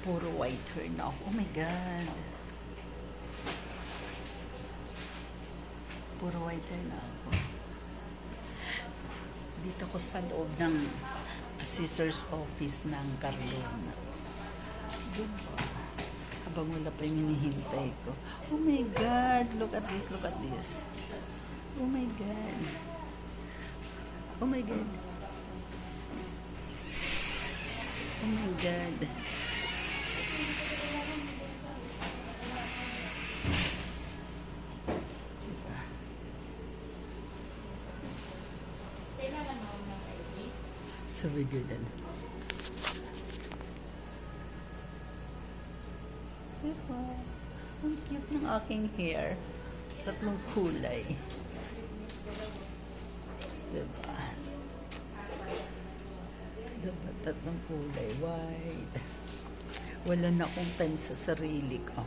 Puro whiter na ako. Oh my God. Puro whiter na ako. Dito ko sa loob ng scissors office ng Carlon. Diba? Habang wala pa yung hinihintay ko. Oh my God! Look at this, look at this. Oh my God. Oh my God. Oh my God. Diba? So video yan. Diba? Ang cute ng aking hair. Tatlong kulay. Diba? Diba? Tatlong kulay. White. Wala na akong time sa sarili ko.